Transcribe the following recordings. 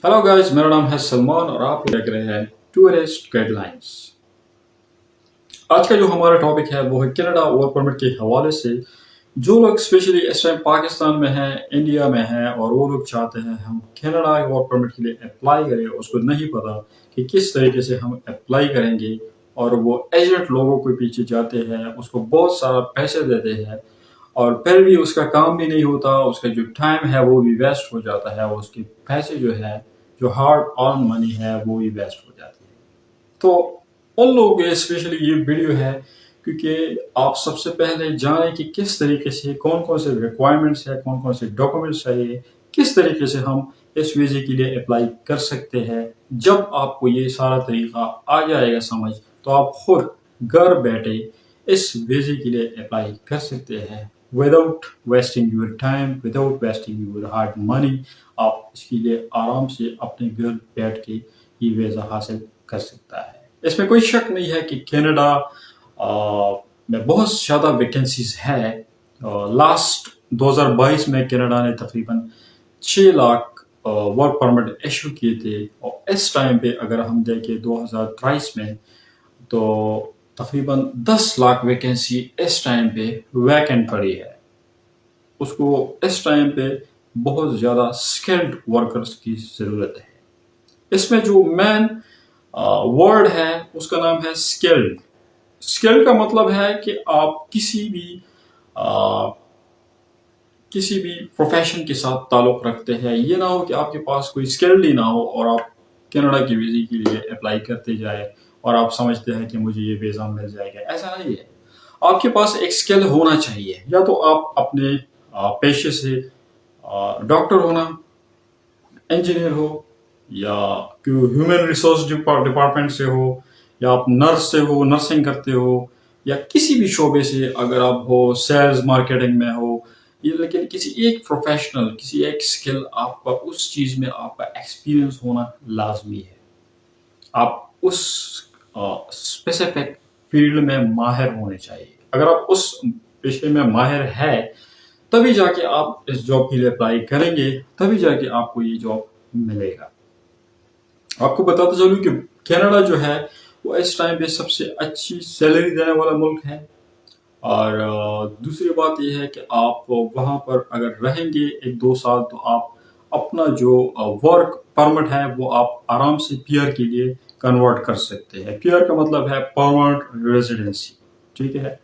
Hello guys, मेरा नाम है सलमान और आप देख रहे हैं टूरिस्ट गाइडलाइंस। आज का जो हमारा टॉपिक है वो है कनाडा वर्क परमिट के हवाले से। जो लोग स्पेशली इस टाइम पाकिस्तान में हैं, इंडिया में हैं और वो लोग चाहते हैं हम कनाडा वर्क परमिट के लिए अप्लाई करें, उसको नहीं पता कि किस तरीके से हम अप्लाई करेंगे और वो एजेंट लोगों के पीछे जाते हैं, उसको बहुत सारा पैसे देते हैं और फिर भी उसका काम भी नहीं होता, उसका जो टाइम है वो भी वेस्ट हो जाता है, उसके पैसे जो है, जो हार्ड अर्न मनी है वो भी वेस्ट हो जाती है। तो उन लोगों के स्पेशली ये वीडियो है क्योंकि आप सबसे पहले जानें कि किस तरीके से कौन कौन से रिक्वायरमेंट्स है, कौन कौन से डॉक्यूमेंट्स चाहिए, किस तरीके से हम इस वीज़े के लिए अप्लाई कर सकते हैं। जब आपको ये सारा तरीका आ जाएगा समझ, तो आप खुद घर बैठे इस वीज़े के लिए अप्लाई कर सकते हैं without wasting your time, without wasting your hard money. आप इसके लिए आराम से अपने घर बैठ के ये वीज़ा हासिल कर सकता है। इसमें कोई शक नहीं है कि कनाडा में बहुत ज़्यादा वैकेंसीज है। लास्ट 2022 में कनाडा ने तकरीबन 6 लाख वर्क परमिट इशू किए थे और इस टाइम पे अगर हम देखें 2023 में तो तकरीबन 10 लाख वैकेंसी इस टाइम पे वैकेंट पड़ी है। उसको इस टाइम पे बहुत ज़्यादा स्किल्ड वर्कर्स की ज़रूरत है। इसमें जो मेन वर्ड है उसका नाम है स्किल्ड। स्किल्ड का मतलब है कि आप किसी भी प्रोफेशन के साथ ताल्लुक़ रखते हैं। ये ना हो कि आपके पास कोई स्किल्ड ही ना हो और आप कनाडा की वीज़े के लिए अप्लाई करते जाए और आप समझते हैं कि मुझे ये वीज़ा मिल जाएगा। ऐसा नहीं है। आपके पास एक स्किल होना चाहिए। या तो आप अपने पेशे से डॉक्टर होना, इंजीनियर हो, या ह्यूमन रिसोर्स डिपार्टमेंट से हो, या आप नर्स से हो, नर्सिंग करते हो, या किसी भी शोबे से अगर आप हो, सेल्स मार्केटिंग में हो, ये लेकिन किसी एक प्रोफेशनल, किसी एक स्किल आपका उस चीज़ में आपका एक्सपीरियंस होना लाजमी है। आप उस स्पेसिफिक फील्ड में माहिर होने चाहिए। अगर आप उस पेशे में माहिर है तभी जाके आप इस जॉब के लिए अप्लाई करेंगे, तभी जाके आपको ये जॉब मिलेगा। आपको बताते चलूं कि कनाडा जो है वो इस टाइम पे सबसे अच्छी सैलरी देने वाला मुल्क है। और दूसरी बात यह है कि आप वहाँ पर अगर रहेंगे 1-2 साल तो आप अपना जो वर्क परमिट है वो आप आराम से पीआर के लिए कन्वर्ट कर सकते हैं। पीआर का मतलब है परमानेंट रेजिडेंसी, ठीक है।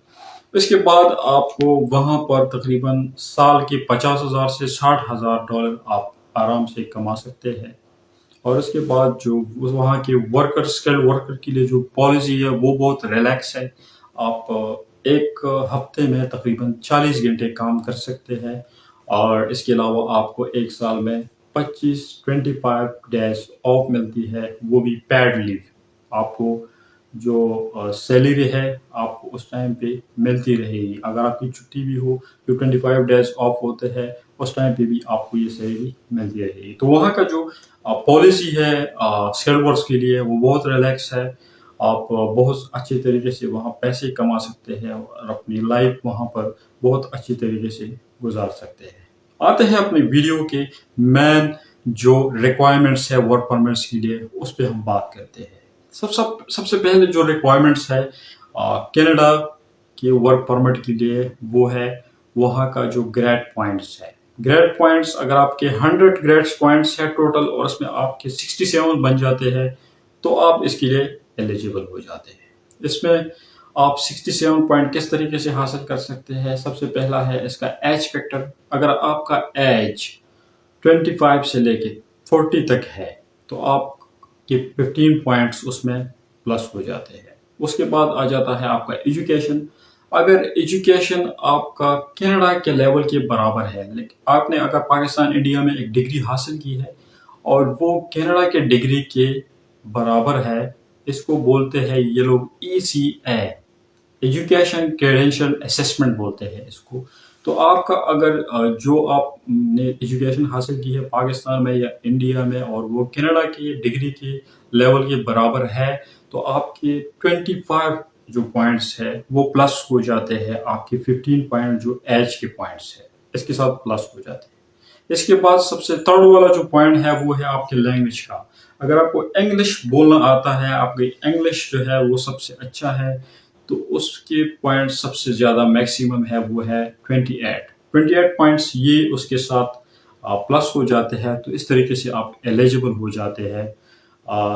इसके बाद आपको वहाँ पर तकरीबन साल के 50,000 से 60,000 डॉलर आप आराम से कमा सकते हैं। और उसके बाद जो वहाँ के वर्कर, स्किल्ड वर्कर के लिए जो पॉलिसी है वो बहुत रिलैक्स है। आप एक हफ्ते में तकरीबन 40 घंटे काम कर सकते हैं और इसके अलावा आपको एक साल में 25 डेज ऑफ मिलती है, वो भी पेड लीव। आपको जो सैलरी है आपको उस टाइम पे मिलती रहेगी। अगर आपकी छुट्टी भी हो, जो 25 डेज ऑफ होते हैं उस टाइम पे भी आपको ये सैलरी मिलती रहेगी। तो वहाँ का जो पॉलिसी है स्किल्ड वर्कर्स के लिए वो बहुत रिलैक्स है। आप बहुत अच्छे तरीके से वहाँ पैसे कमा सकते हैं और अपनी लाइफ वहाँ पर बहुत अच्छी तरीके से गुजार सकते हैं। आते हैं अपने वीडियो के मेन जो रिक्वायरमेंट्स है वर्क परमिट्स के लिए, उस पर हम बात करते हैं। सबसे पहले जो रिक्वायरमेंट्स है कनाडा के वर्क परमिट के लिए वो है वहाँ का जो ग्रेड पॉइंट्स है। ग्रेड पॉइंट्स अगर आपके 100 ग्रेड पॉइंट्स है टोटल और उसमें आपके 67 बन जाते हैं तो आप इसके लिए एलिजिबल हो जाते हैं। इसमें आप 67 पॉइंट किस तरीके से हासिल कर सकते हैं? सबसे पहला है इसका एज फैक्टर। अगर आपका एज 25 से लेके 40 तक है तो आपके 15 पॉइंट्स उसमें प्लस हो जाते हैं। उसके बाद आ जाता है आपका एजुकेशन। अगर एजुकेशन आपका कनाडा के लेवल के बराबर है, लेकिन आपने अगर पाकिस्तान, इंडिया में एक डिग्री हासिल की है और वो कनाडा के डिग्री के बराबर है, इसको बोलते हैं ये लोग ECA, एजुकेशन क्रेडेंशियल असेसमेंट बोलते हैं इसको। तो आपका अगर जो आपने एजुकेशन हासिल की है पाकिस्तान में या इंडिया में और वो कनाडा की डिग्री के लेवल के बराबर है तो आपके 25 जो पॉइंट्स है वो प्लस हो जाते हैं। आपके 15 पॉइंट जो एज के पॉइंट्स है इसके साथ प्लस हो जाते हैं। اس کے بعد سب سے تھرڈ والا جو پوائنٹ ہے وہ ہے آپ کے لینگویج کا. اگر آپ کو انگلش بولنا آتا ہے، آپ کی انگلش جو ہے وہ سب سے اچھا ہے، تو اس کے پوائنٹ سب سے زیادہ میکسیمم ہے وہ ہے 28 پوائنٹس. یہ اس کے ساتھ پلس ہو جاتے ہیں، تو اس طریقے سے آپ ایلیجبل ہو جاتے ہیں.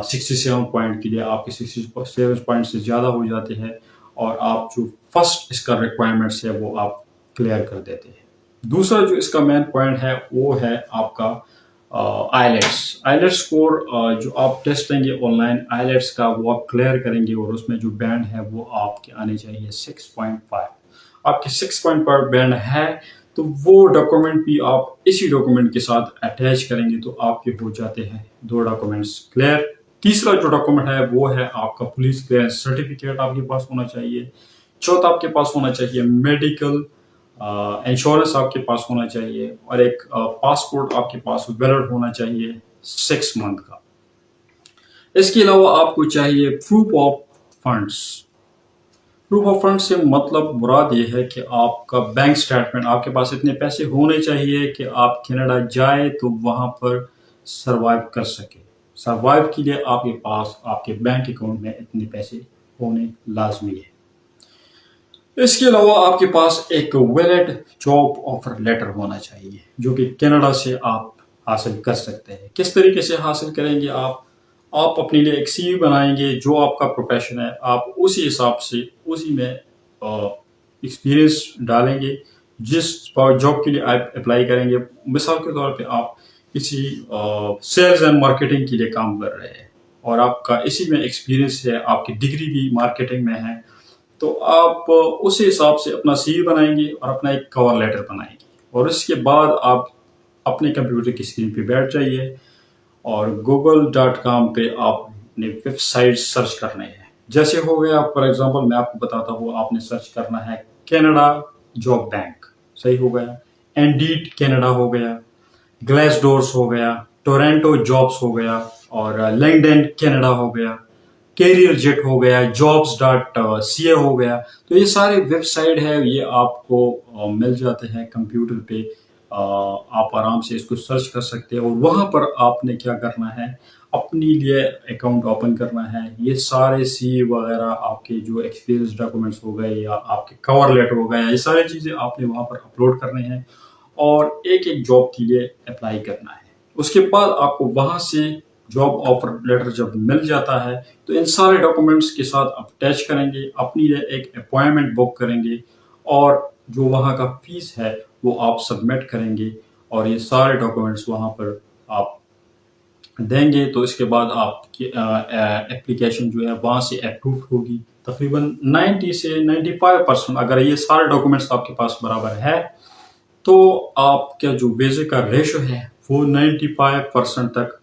67 پوائنٹ کے لیے آپ کے 67 پوائنٹ سے زیادہ ہو جاتے ہیں، اور آپ جو فرسٹ اس کا ریکوائرمنٹس ہے وہ آپ کلیئر کر دیتے ہیں. دوسرا جو اس کا مین پوائنٹ ہے وہ ہے آپ کا آئیلیٹس اسکور. جو آپ ٹیسٹ لیں گے آن لائن آئیلیٹس کا، وہ آپ کلیئر کریں گے، اور اس میں جو بینڈ ہے وہ آپ کے آنے چاہیے 6.5. آپ کے 6.5 بینڈ ہے تو وہ ڈاکومنٹ بھی آپ اسی ڈاکومنٹ کے ساتھ اٹیچ کریں گے، تو آپ کے ہو جاتے ہیں 2 ڈاکومنٹس کلیئر. تیسرا جو ڈاکومنٹ ہے وہ ہے آپ کا پولیس کلیئرنس سرٹیفکیٹ آپ کے پاس ہونا چاہیے. چوتھا آپ کے پاس ہونا چاہیے میڈیکل انشورنس آپ کے پاس ہونا چاہیے، اور ایک پاسپورٹ آپ کے پاس ویلڈ ہونا چاہیے 6 منتھ کا. اس کے علاوہ آپ کو چاہیے proof of funds. Proof of fund سے مطلب مراد یہ ہے کہ آپ کا بینک سٹیٹمنٹ، آپ کے پاس اتنے پیسے ہونے چاہیے کہ آپ کینیڈا جائے تو وہاں پر سروائیو کر سکے. سروائیو کے لیے آپ کے پاس آپ کے بینک اکاؤنٹ میں اتنے پیسے ہونے لازمی ہے. اس کے علاوہ آپ کے پاس ایک ویلڈ جاب آفر لیٹر ہونا چاہیے جو کہ کینیڈا سے آپ حاصل کر سکتے ہیں. کس طریقے سے حاصل کریں گے آپ اپنے لیے ایک سی وی بنائیں گے، جو آپ کا پروفیشن ہے آپ اسی حساب سے اسی میں ایکسپیرئنس ڈالیں گے. جس جاب کے لیے آپ اپلائی کریں گے، مثال کے طور پہ آپ کسی سیلز اینڈ مارکیٹنگ کے لیے کام کر رہے ہیں اور آپ کا اسی میں ایکسپیرئنس ہے، آپ کی ڈگری بھی مارکیٹنگ میں ہے، تو آپ اسی حساب سے اپنا سی وی بنائیں گے اور اپنا ایک کور لیٹر بنائیں گے. اور اس کے بعد آپ اپنے کمپیوٹر کی اسکرین پہ بیٹھ جائیے اور google.com پہ آپ نے ویب سائٹ سرچ کرنے ہیں. جیسے ہو گیا فار ایگزامپل میں آپ کو بتاتا ہوں، آپ نے سرچ کرنا ہے کینیڈا جاب بینک، صحیح ہو گیا. انڈیڈ کینیڈا ہو گیا، گلیس ڈورس ہو گیا، ٹورنٹو جابس ہو گیا، اور لنکڈن کینیڈا ہو گیا، کیریئر جیٹ ہو گیا، jobs.ca ہو گیا. تو یہ سارے ویب سائٹ ہے، یہ آپ کو مل جاتے ہیں کمپیوٹر پہ. آپ آرام سے اس کو سرچ کر سکتے ہیں، اور وہاں پر آپ نے کیا کرنا ہے، اپنے لیے اکاؤنٹ اوپن کرنا ہے. یہ سارے سی وغیرہ آپ کے جو ایکسپیرئنس ڈاکومنٹس ہو گئے یا آپ کے کور لیٹر ہو گیا، یہ ساری چیزیں آپ نے وہاں پر اپلوڈ کرنے ہیں اور ایک ایک جاب کے لیے اپلائی کرنا ہے. اس کے بعد آپ کو وہاں سے جاب آفر لیٹر جب مل جاتا ہے تو ان سارے ڈاکومنٹس کے ساتھ آپ اٹیچ کریں گے، اپنی لیے ایک اپوائنٹمنٹ بک کریں گے، اور جو وہاں کا فیس ہے وہ آپ سبمٹ کریں گے، اور یہ سارے ڈاکومنٹس وہاں پر آپ دیں گے. تو اس کے بعد آپ کی اپلیکیشن جو ہے وہاں سے اپروو ہوگی. تقریباً 90 سے 95% اگر یہ سارے ڈاکومنٹس آپ کے پاس برابر ہے تو آپ کا جو ویزے کا ریشو ہے وہ 95% تک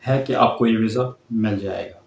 ہے کہ آپ کو یہ ویزا مل جائے گا.